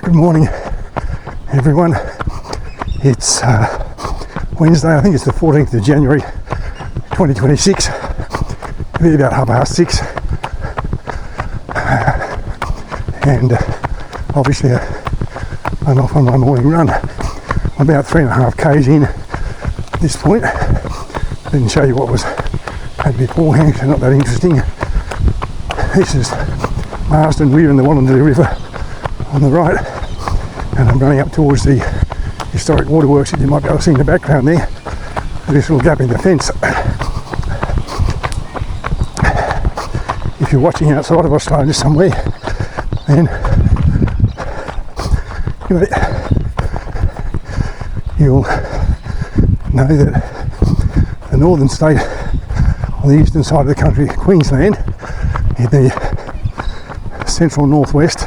Good morning, everyone. It's Wednesday, I think it's the 14th of January 2026. It'll be about 6:30. And obviously I'm off on my morning run. I'm about 3.5 k's in at this point. I didn't show you what was had beforehand, so not that interesting. This is Marsden Weir and the Wallondaloo River on the right, and I'm running up towards the historic waterworks that you might be able to see in the background there. This little gap in the fence. If you're watching outside of Australia somewhere, then you'll know that the northern state on the eastern side of the country, Queensland, in the central northwest,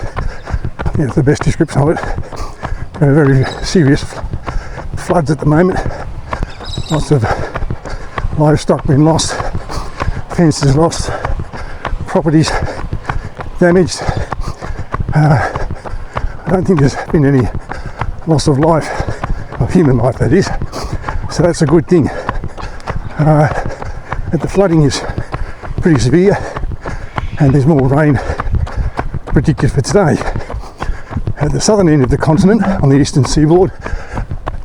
I think that's the best description of it. There are very serious floods at the moment. Lots of livestock being lost, fences lost, properties damaged. I don't think there's been any loss of life, of human life that is, so that's a good thing. But the flooding is pretty severe, and there's more rain predicted for today. At the southern end of the continent, on the eastern seaboard,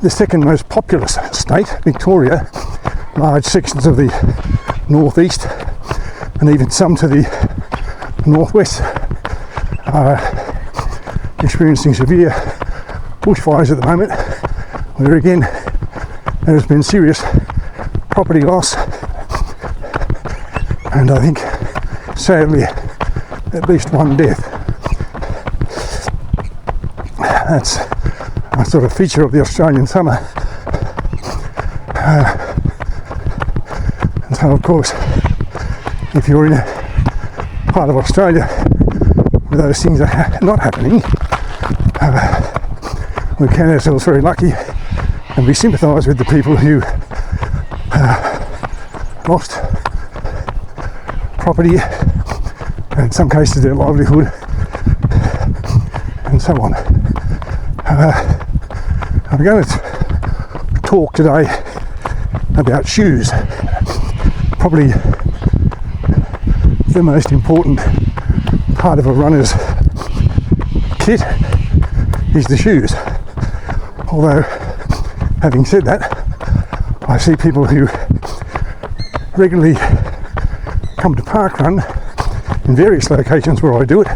the second most populous state, Victoria, large sections of the northeast and even some to the northwest are experiencing severe bushfires at the moment, where again there has been serious property loss, and I think sadly at least one death. That's a sort of feature of the Australian summer. And so of course, if you're in a part of Australia where those things are not happening, we count ourselves very lucky, and we sympathise with the people who lost property, and in some cases their livelihood, and so on. I'm going to talk today about shoes. Probably the most important part of a runner's kit is the shoes. Although, having said that, I see people who regularly come to parkrun in various locations where I do it,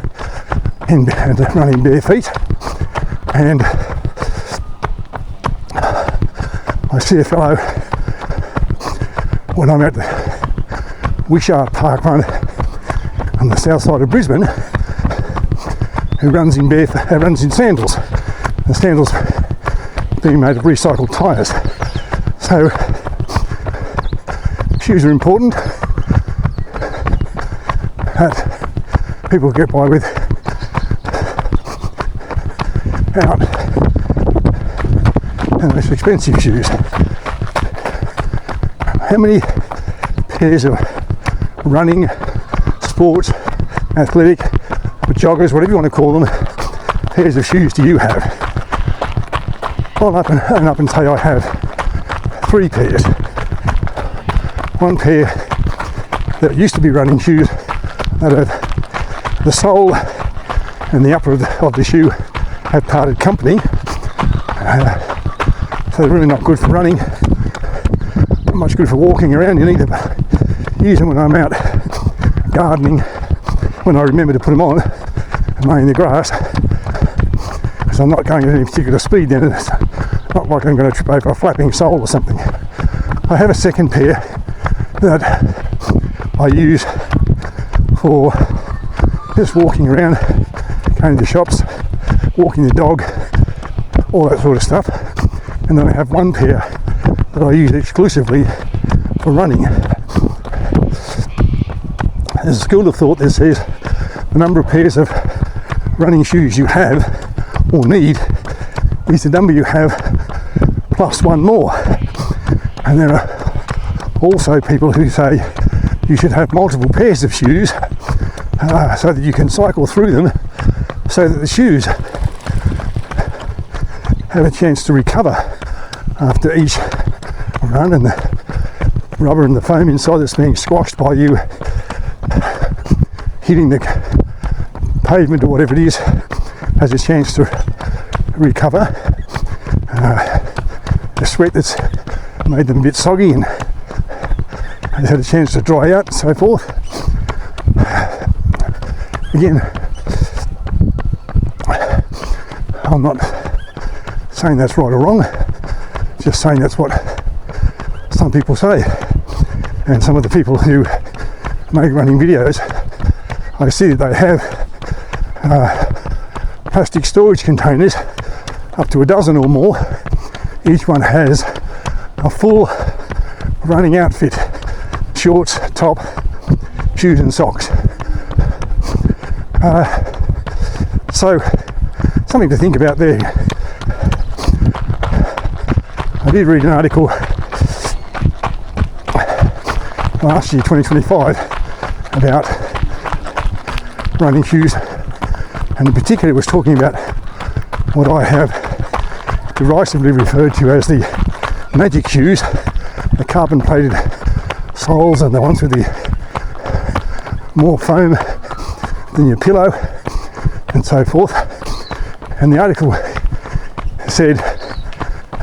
and running bare feet, and I see a fellow when I'm at the Wishart Park Run on the south side of Brisbane who runs in sandals. The sandals being made of recycled tyres. So shoes are important that people get by with out, and it's expensive shoes. How many pairs of running, sports, athletic, or joggers, whatever you want to call them, pairs of shoes do you have? I'll up and say I have 3 pairs. One pair that used to be running shoes, that are the sole and the upper of the shoe have parted company, so they're really not good for running, not much good for walking around. You need to use them when I'm out gardening, when I remember to put them on, and mowing the grass, because I'm not going at any particular speed then. It's not like I'm going to trip over a flapping sole or something. I have a second pair that I use for just walking around, going to shops, walking the dog, all that sort of stuff. And then I have one pair that I use exclusively for running. There's a school of thought that says the number of pairs of running shoes you have or need is the number you have plus one more. And there are also people who say you should have multiple pairs of shoes so that you can cycle through them, so that the shoes have a chance to recover after each run, and the rubber and the foam inside that's being squashed by you hitting the pavement or whatever it is has a chance to recover. The sweat that's made them a bit soggy and has had a chance to dry out and so forth. Again, I'm not saying that's right or wrong, just saying that's what some people say. And some of the people who make running videos, I see that they have plastic storage containers, up to a dozen or more. Each one has a full running outfit: shorts, top, shoes and socks. So something to think about there. I did read an article last year, 2025, about running shoes, and in particular it was talking about what I have derisively referred to as the magic shoes, the carbon plated soles and the ones with the more foam than your pillow and so forth. And the article said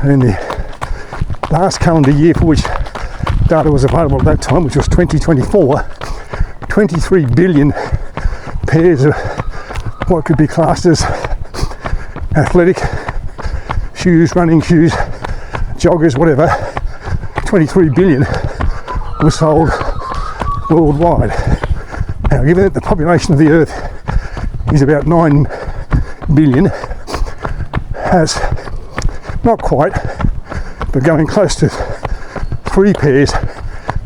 in the last calendar year for which data was available at that time, which was 2024, 23 billion pairs of what could be classed as athletic shoes, running shoes, joggers, whatever, 23 billion were sold worldwide. Now, given that the population of the earth is about 9 billion, has not quite, but going close to 3 pairs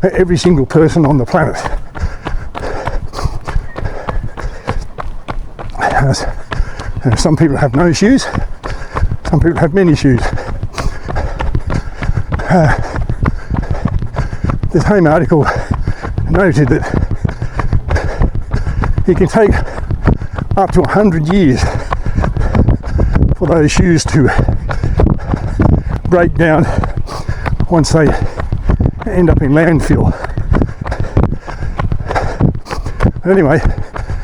for every single person on the planet. Some people have no shoes, some people have many shoes. The same article noted that it can take up to 100 years for those shoes to break down once they end up in landfill. But anyway,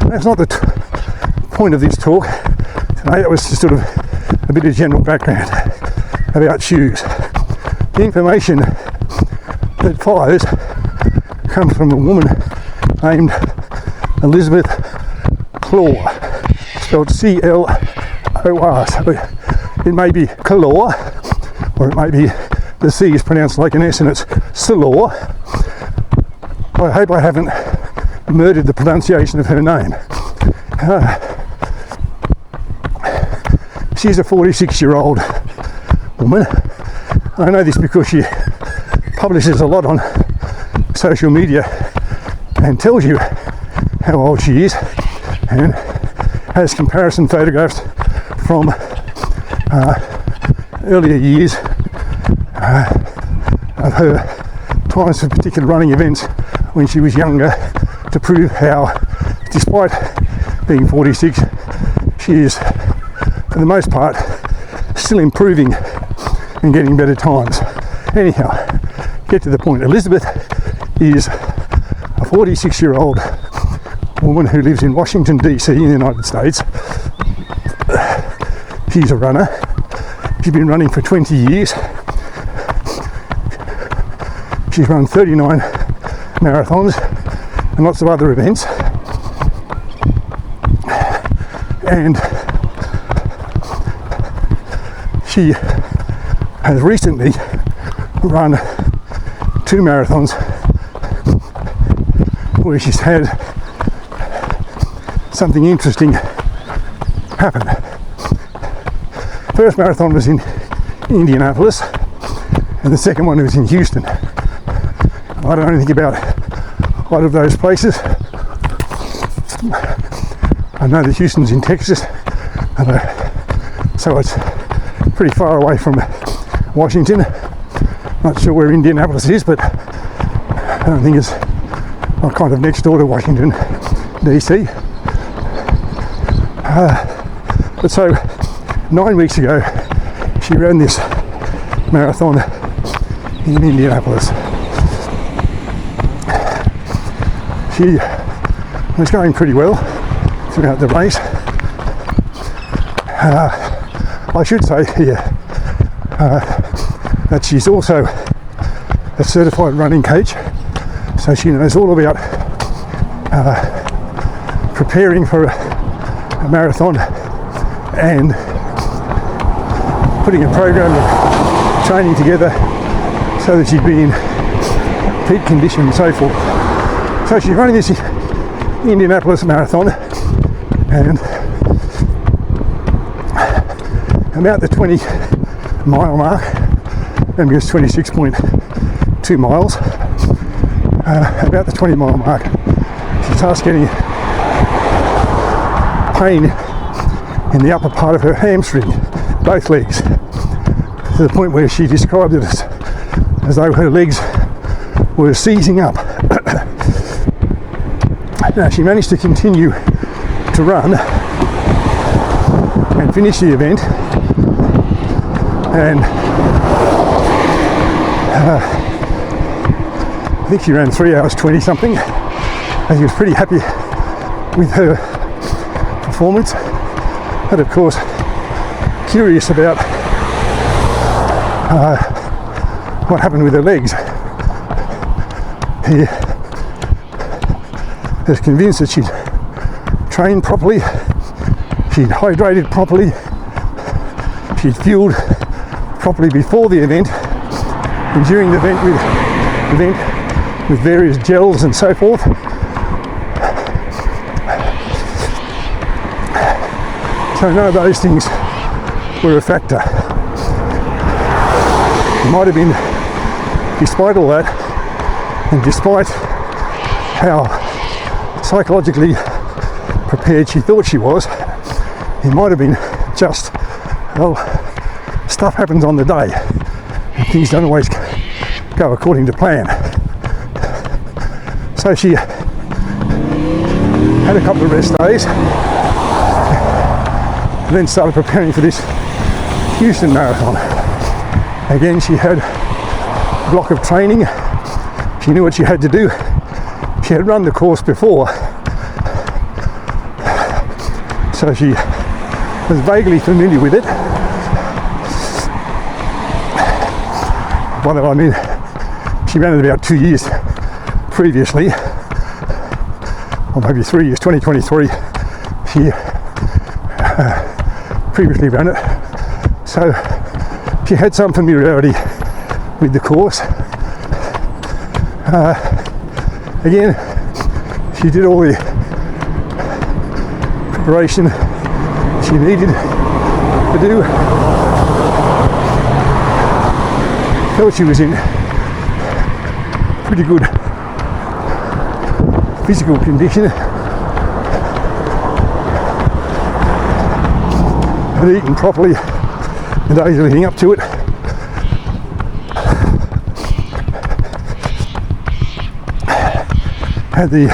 that's not the point of this talk today. That was just sort of a bit of general background about shoes. The information that follows comes from a woman named Elizabeth Clore, spelled C-L-O-R. So it may be Calor, or it may be the C is pronounced like an S and it's Salor. I hope I haven't murdered the pronunciation of her name. She's a 46-year-old woman. I know this because she publishes a lot on social media and tells you how old she is, and has comparison photographs from earlier years of her times for particular running events when she was younger, to prove how, despite being 46, she is, for the most part, still improving and getting better times. Anyhow, get to the point. Elizabeth is a 46-year-old woman who lives in Washington, D.C. in the United States. She's a runner. She's been running for 20 years. She's run 39 marathons and lots of other events. And she has recently run 2 marathons where she's had something interesting happen. First marathon was in Indianapolis, and the second one was in Houston. I don't know anything about either of those places. I know that Houston's in Texas, so it's pretty far away from Washington. Not sure where Indianapolis is, but I don't think it's kind of next door to Washington, D.C. But so 9 weeks ago, she ran this marathon in Indianapolis. She was going pretty well throughout the race. I should say here that she's also a certified running coach, so she knows all about preparing for a marathon and putting a program of training together so that she'd be in peak condition and so forth. So she's running this Indianapolis Marathon, and about the 20-mile mark, maybe it's 26.2 miles, about the 20-mile mark, she starts getting pain in the upper part of her hamstring, both legs, to the point where she described it as though her legs were seizing up. Now, she managed to continue to run and finish the event, and I think she ran 3 hours 20 something, and she was pretty happy with her performance. But of course, curious about what happened with her legs. He was convinced that she'd trained properly, she'd hydrated properly, she'd fueled properly before the event and during the event with various gels and so forth. So none of those things were a factor. It might have been, despite all that, and despite how psychologically prepared she thought she was, it might have been just, well, stuff happens on the day and things don't always go according to plan. So she had a couple of rest days and then started preparing for this Houston Marathon. Again, she had a block of training. She knew what she had to do. She had run the course before, so she was vaguely familiar with it. By that I mean, she ran it about 2 years previously, or maybe 3 years, 2023. She previously ran it, so she had some familiarity with the course. Again, she did all the preparation she needed to do. Felt she was in pretty good physical condition. Had eaten properly the days leading up to it. Had the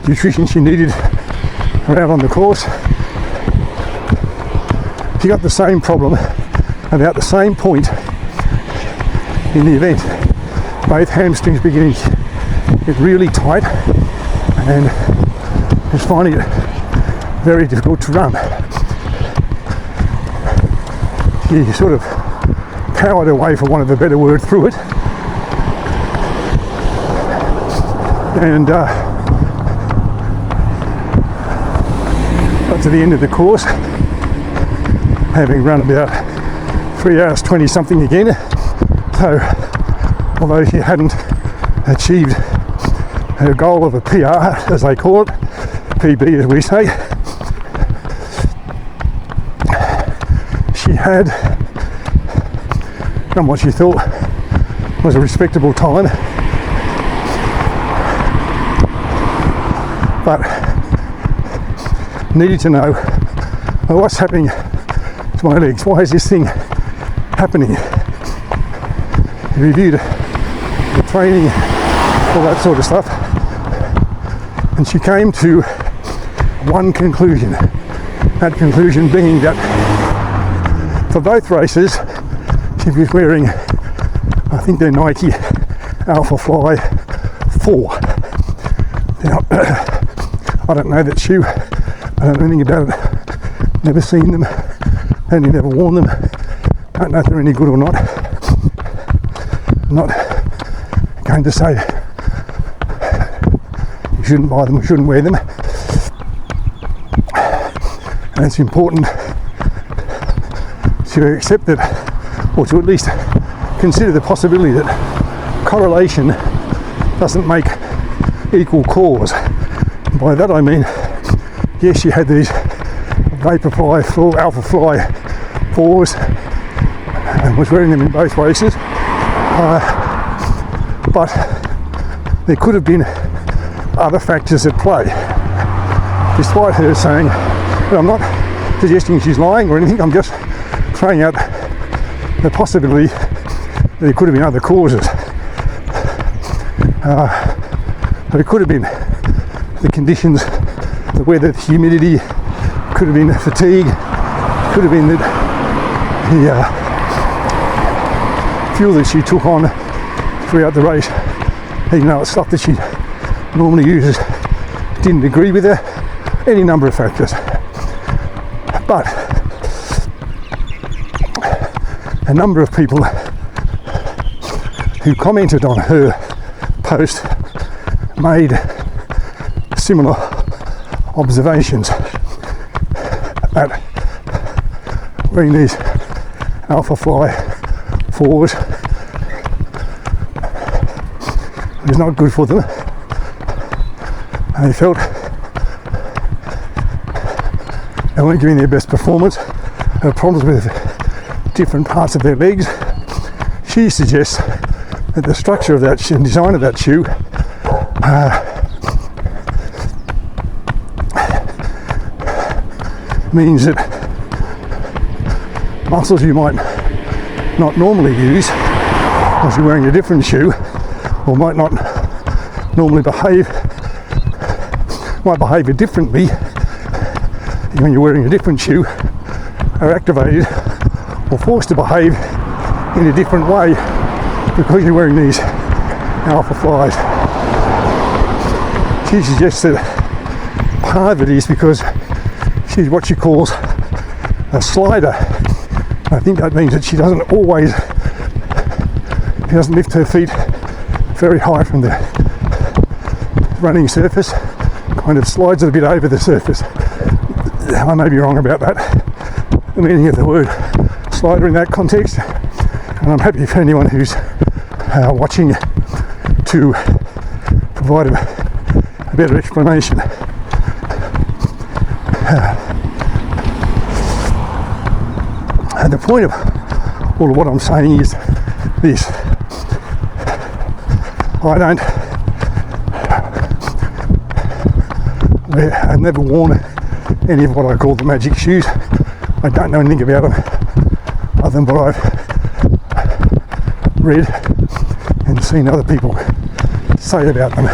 nutrition she needed around on the course. She got the same problem about the same point in the event. Both hamstrings beginning to get really tight and was finding it very difficult to run. She sort of powered her way, for want of a better word, through it. And got to the end of the course, having run about 3 hours 20 something again. So although she hadn't achieved her goal of a PR, as they call it, PB as we say, she had done what she thought was a respectable time. But needed to know, well, what's happening to my legs? Why is this thing happening? He reviewed the training, all that sort of stuff, and she came to one conclusion. That conclusion being that for both races, she was wearing, I think they're Nike Alpha Fly 4. Now, I don't know that shoe. I don't know anything about it. Never seen them. Only never worn them. Don't know if they're any good or not. I'm not going to say you shouldn't buy them, you shouldn't wear them. And it's important to accept that, or to at least consider the possibility that correlation doesn't make equal cause. By that I mean, yes, she had these Vaporfly full Alpha Fly 4s and was wearing them in both races, but there could have been other factors at play. Despite her saying, I'm not suggesting she's lying or anything, I'm just throwing out the possibility that there could have been other causes. But it could have been the conditions, the weather, the humidity, could have been fatigue, could have been that the fuel that she took on throughout the race, even though it's stuff that she normally uses, didn't agree with her, any number of factors. But a number of people who commented on her post made similar observations that wearing these Alpha Fly 4s is not good for them. And they felt they weren't giving their best performance, had problems with different parts of their legs. She suggests that the structure of that shoe and design of that shoe means that muscles you might not normally use because you're wearing a different shoe, or might not normally might behave differently when you're wearing a different shoe, are activated or forced to behave in a different way because you're wearing these Alpha Flies. She suggests that part of it is because she's what she calls a slider. I think that means that she doesn't lift her feet very high from the running surface, kind of slides it a bit over the surface. I may be wrong about that, the meaning of the word slider in that context, and I'm happy for anyone who's watching to provide a better explanation. And the point of all of what I'm saying is this: I've never worn any of what I call the magic shoes. I don't know anything about them other than what I've read and seen other people say about them.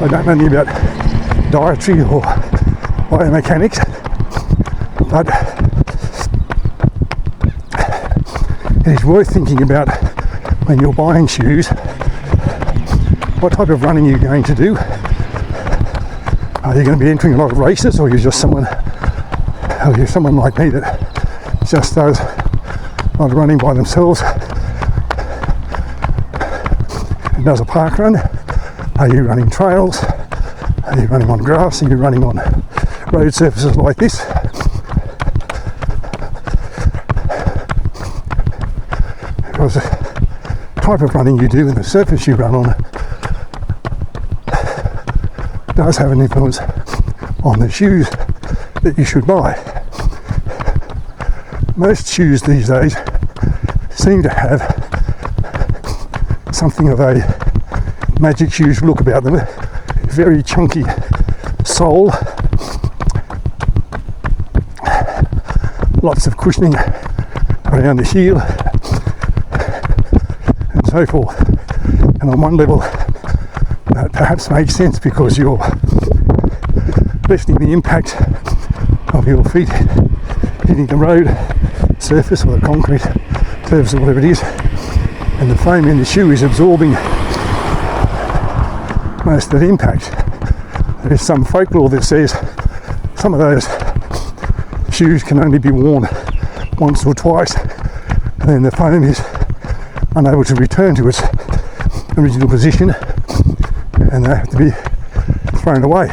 I don't know anything about dietary or biomechanics, but it is worth thinking about when you're buying shoes, what type of running you're going to do. Are you going to be entering a lot of races, or you're just someone like me that just does a lot of running by themselves and does a park run? Are you running trails? Are you running on grass? Are you running on road surfaces like this? Because the type of running you do and the surface you run on does have an influence on the shoes that you should buy. Most shoes these days seem to have something of a magic shoes look about them. Very chunky sole, lots of cushioning around the heel and so forth. And on one level that perhaps makes sense because you're lessening the impact of your feet hitting the road surface or the concrete surface or whatever it is, and the foam in the shoe is absorbing most of that impact. There is some folklore that says some of those shoes can only be worn once or twice, and then the foam is unable to return to its original position, and they have to be thrown away.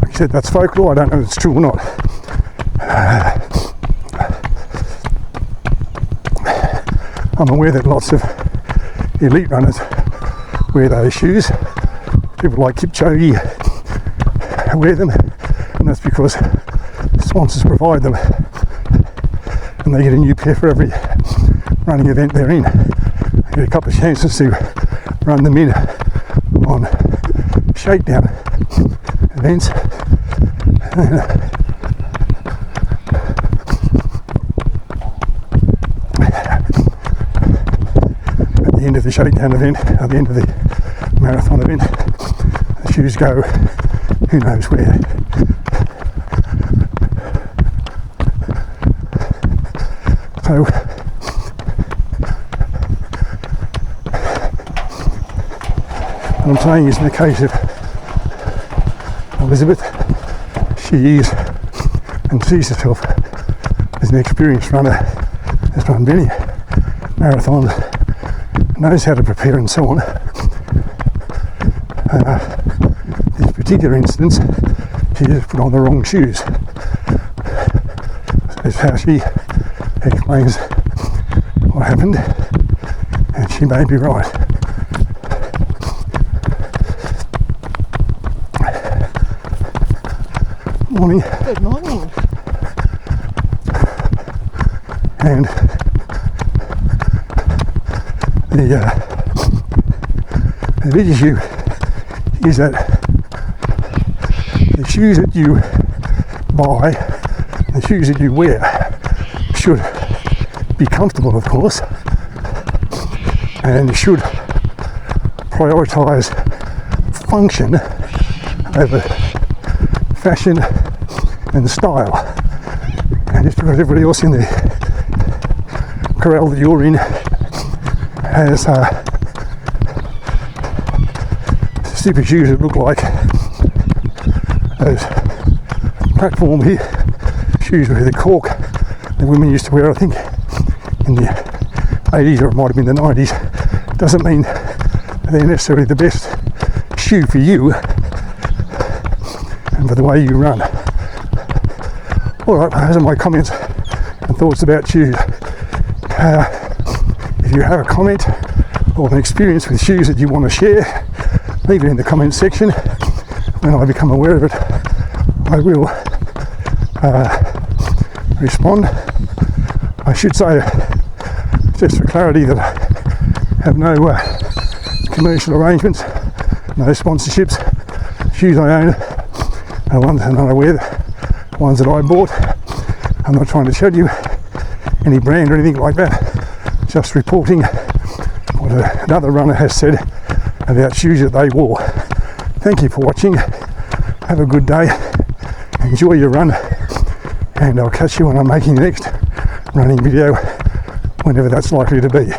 Like I said, that's folklore. I don't know if it's true or not. I'm aware that lots of elite runners wear those shoes. People like Kipchoge wear them, and that's because sponsors provide them, and they get a new pair for every running event they're in. They get a couple of chances to run them in on shakedown events. At the end of the shakedown event, at the end of the marathon event, the shoes go who knows where. So what I'm saying is, in the case of Elizabeth, she is and sees herself as an experienced runner, has run many marathons, knows how to prepare and so on. This particular instance, she just put on the wrong shoes. That's how she explains what happened, and she may be right. Morning. Good morning. And the big issue is that the shoes that you buy, the shoes that you wear, should be comfortable, of course, and should prioritise function over fashion and style. And just because everybody else in the corral that you're in has stupid shoes that look like those platform shoes with the cork that women used to wear, I think, in the 80s, or it might have been the 90s, doesn't mean they're necessarily the best shoe for you and for the way you run. Alright, those are my comments and thoughts about shoes. If you have a comment or an experience with shoes that you want to share, leave it in the comment section. When I become aware of it, I will respond. I should say, just for clarity, that I have no commercial arrangements, no sponsorships. Shoes I own are ones that I wear, the ones that I bought. I'm not trying to show you any brand or anything like that, just reporting what another runner has said about shoes that they wore. Thank you for watching. Have a good day. Enjoy your run, and I'll catch you when I'm making the next running video, whenever that's likely to be.